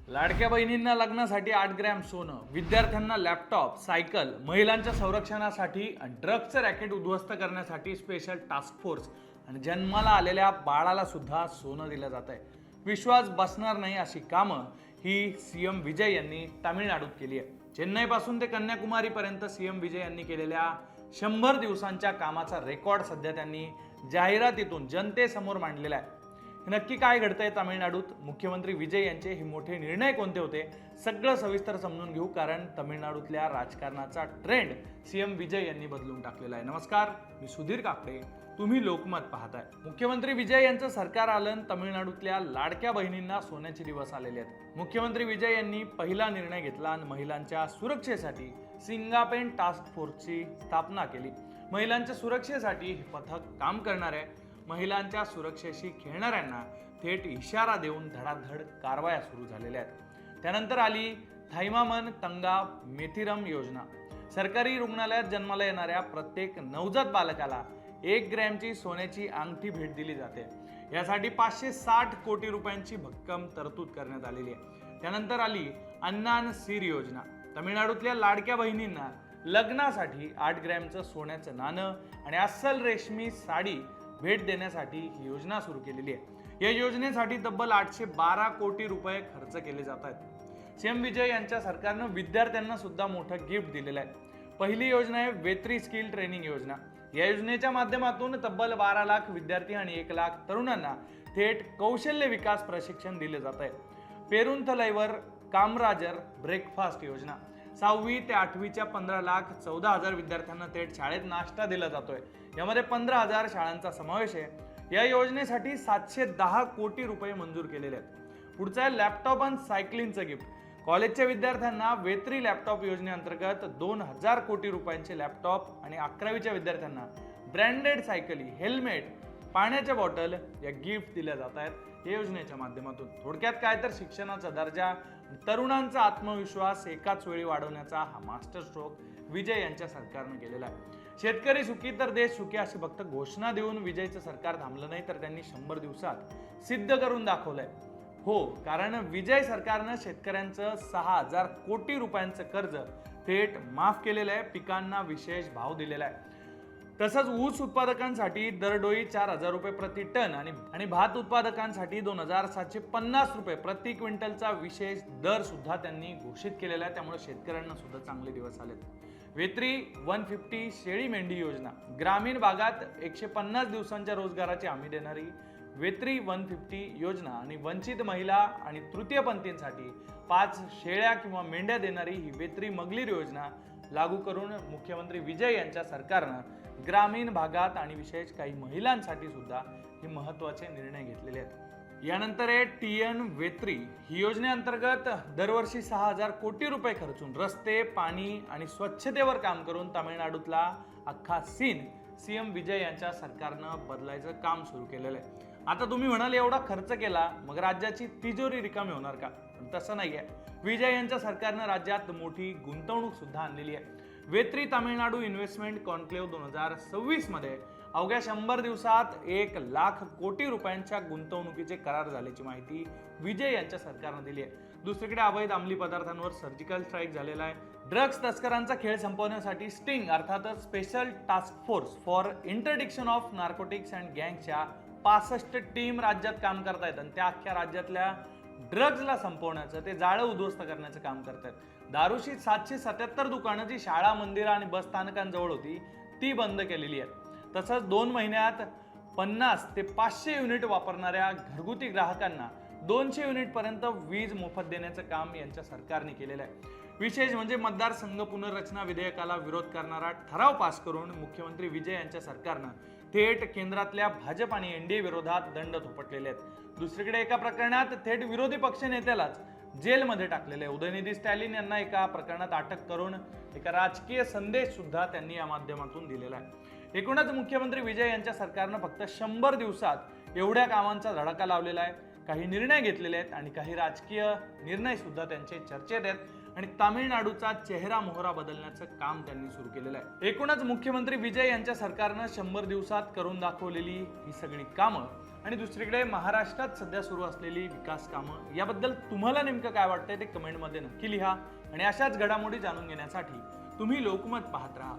लाडक्या बहिणींना लग्नासाठी 8 ग्रॅम सोनं, विद्यार्थ्यांना लॅपटॉप, सायकल, महिलांच्या संरक्षणासाठी आणि ड्रग्जचं रॅकेट उद्ध्वस्त करण्यासाठी स्पेशल टास्क फोर्स आणि जन्माला आलेल्या बाळाला सुद्धा सोनं दिलं जात आहे. विश्वास बसणार नाही अशी कामं ही सीएम विजय यांनी तामिळनाडूत केली आहे. चेन्नईपासून ते कन्याकुमारीपर्यंत सीएम विजय यांनी केलेल्या 100 दिवसांच्या कामाचा रेकॉर्ड सध्या त्यांनी जाहिरातीतून जनतेसमोर मांडलेला आहे. नक्की काय घडतंय तामिळनाडूत, मुख्यमंत्री विजय यांचे हे मोठे निर्णय कोणते होते, सगळं सविस्तर समजून घेऊ. कारण तामिळनाडूतल्या राजकारणाचा ट्रेंड सीएम विजय यांनी बदलून टाकलेला आहे. नमस्कार, मी सुधीर काकडे, तुम्ही लोकमत पाहताय. मुख्यमंत्री विजय यांचं सरकार आलं, तामिळनाडूतल्या लाडक्या बहिणींना सोन्याचे दिवस आलेले आहेत. मुख्यमंत्री विजय यांनी पहिला निर्णय घेतला आणि महिलांच्या सुरक्षेसाठी सिंगापेन टास्क फोर्सची स्थापना केली. महिलांच्या सुरक्षेसाठी हे पथक काम करणार आहे. महिलांच्या सुरक्षेशी खेळणाऱ्यांना थेट इशारा देऊन धडाधड कारवाया सुरू झालेल्या आहेत. त्यानंतर आली थैमामन तंगा मेथिरम योजना. सरकारी रुग्णालयात जन्माला येणाऱ्या प्रत्येक नवजात बालकाला 1 ग्रॅमची सोन्याची अंगठी भेट दिली जाते. यासाठी 560 कोटी रुपयांची भक्कम तरतूद करण्यात आलेली आहे. त्यानंतर आली अन्नान सीर योजना. तामिळनाडूतल्या लाडक्या बहिणींना लग्नासाठी 8 ग्रॅमचं सोन्याचं नाणं आणि अस्सल रेशमी साडी भेट देण्यासाठी ही योजना सुरू केलेली आहे. या योजनेसाठी तब्बल 812 कोटी रुपये खर्च केले जात आहेत. सीएम विजय यांच्या सरकारनं विद्यार्थ्यांना सुद्धा मोठं गिफ्ट दिलेलं आहे. पहिली योजना आहे वेत्री स्किल ट्रेनिंग योजना. या योजनेच्या माध्यमातून तब्बल 12 लाख विद्यार्थी आणि 1 लाख तरुणांना थेट कौशल्य विकास प्रशिक्षण दिले जात आहे. पेरुंथलैवर कामराजर ब्रेकफास्ट योजना. 6वी ते 8वीच्या 15,14,000 विद्यार्थ्यांना थेट शाळेत नाश्ता दिला जातोय. यामध्ये 15,000 शाळांचा समावेश आहे. या योजनेसाठी 710 कोटी रुपये मंजूर केलेले आहेत. पुढचं आहे लॅपटॉप आणि सायकलिंगचं गिफ्ट. कॉलेजच्या विद्यार्थ्यांना वेत्री लॅपटॉप योजनेअंतर्गत 2,000 कोटी रुपयांचे लॅपटॉप आणि 11वीच्या विद्यार्थ्यांना ब्रँडेड सायकली, हेल्मेट, पाण्याच्या बॉटल या गिफ्ट दिल्या जात आहेत या योजनेच्या माध्यमातून. थोडक्यात काय तर शिक्षणाचा दर्जा, तरुणांचा आत्मविश्वास एकाच वेळी वाढवण्याचा हा मास्टर स्ट्रोक विजय यांच्या सरकारनं केलेला आहे. शेतकरी सुखी तर देश सुखी अशी फक्त घोषणा देऊन विजयचं सरकार थांबलं नाही, तर त्यांनी 100 दिवसात सिद्ध करून दाखवलंय. हो, कारण विजय सरकारनं शेतकऱ्यांचं 6,000 कोटी रुपयांचं कर्ज थेट माफ केलेलं आहे. पिकांना विशेष भाव दिलेला आहे. तसंच ऊस उत्पादकांसाठी दरडोई 4,000 रुपये प्रति टन आणि भात उत्पादकांसाठी 2,750 रुपये प्रति क्विंटलचा विशेष दर सुद्धा त्यांनी घोषित केलेला आहे. त्यामुळे शेतकऱ्यांना सुद्धा चांगले दिवस आलेत. वेत्री 150 शेळी मेंढी योजना. ग्रामीण भागात 150 दिवसांच्या रोजगाराची हमी देणारी वेत्री 150 योजना आणि वंचित महिला आणि तृतीयपंथींसाठी 5 शेळ्या किंवा मेंढ्या देणारी ही वेत्री मगलीर योजना लागू करून मुख्यमंत्री विजय यांच्या सरकारनं ग्रामीण भागात आणि विशेष काही महिलांसाठी सुद्धा हे महत्त्वाचे निर्णय घेतलेले आहेत. यानंतर आहे टीएन वेत्री. ही योजनेअंतर्गत दरवर्षी 6,000 कोटी रुपये खर्चून रस्ते, पाणी आणि स्वच्छतेवर काम करून तामिळनाडूतला अख्खा सीन सीएम विजय यांच्या सरकारनं बदलायचं काम सुरू केलेलं आहे. आता तुम्ही म्हणाल एवढा खर्च केला मग राज्याची तिजोरी रिकामी होणार का? पण तसं नाही आहे. विजय यांच्या सरकारनं राज्यात मोठी गुंतवणूक सुद्धा आणलेली आहे. वेत्री तामिळनाडू इन्व्हेस्टमेंट कॉन्क्लेव्ह 2026 मध्ये अवघ्या 100 दिवसात 1 लाख कोटी रुपयांच्या गुंतवणुकीचे करार झाल्याची माहिती विजय यांच्या सरकारनं दिली आहे. दुसरीकडे अवैध अंमली पदार्थांवर सर्जिकल स्ट्राईक झालेला आहे. ड्रग्ज तस्करांचा खेळ संपवण्यासाठी स्टिंग अर्थातच special task force for interdiction of narcotics and गँगच्या 65 टीम राज्यात काम करतायत आणि त्या अख्ख्या राज्यातल्या ड्रग्जला संपवण्याचं, ते जाळं उद्ध्वस्त करण्याचं काम करतायत. दारूशी 777 दुकानं जी शाळा, मंदिरं आणि बस स्थानकांजवळ होती ती बंद केलेली आहेत. तसंच 2 महिन्यात 50 ते 500 युनिट वापरणाऱ्या घरगुती ग्राहकांना 200 युनिट पर्यंत वीज मोफत देण्याचं काम यांच्या सरकारने केलेलं आहे. विशेष म्हणजे मतदारसंघ पुनर्रचना विधेयकाला विरोध करणारा ठराव पास करून मुख्यमंत्री विजय यांच्या सरकारनं थेट केंद्रातल्या भाजप आणि एनडीए विरोधात दंड थोपटलेले आहेत. दुसरीकडे एका प्रकरणात थेट विरोधी पक्ष नेत्यालाच जेलमध्ये टाकलेले आहे. उदयनिधी स्टॅलिन यांना एका प्रकरणात अटक करून एका राजकीय संदेश सुद्धा त्यांनी या माध्यमातून दिलेला आहे. एकूणच मुख्यमंत्री विजय यांच्या सरकारनं फक्त 100 दिवसात एवढ्या कामांचा धडाका लावलेला आहे. काही निर्णय घेतलेले आहेत आणि काही राजकीय निर्णय सुद्धा त्यांचे चर्चेत आहेत. आणि तामिळनाडूचा चेहरा मोहरा बदलण्याचं काम त्यांनी सुरू केलेलं आहे. एकूणच मुख्यमंत्री विजय यांच्या सरकारनं 100 दिवसात करून दाखवलेली ही सगळी कामं आणि दुसरीकडे महाराष्ट्रात सध्या सुरू असलेली विकास कामं याबद्दल तुम्हाला नेमकं काय वाटतंय ते कमेंटमध्ये नक्की लिहा आणि अशाच घडामोडी जाणून घेण्यासाठी तुम्ही लोकमत पाहत राहा.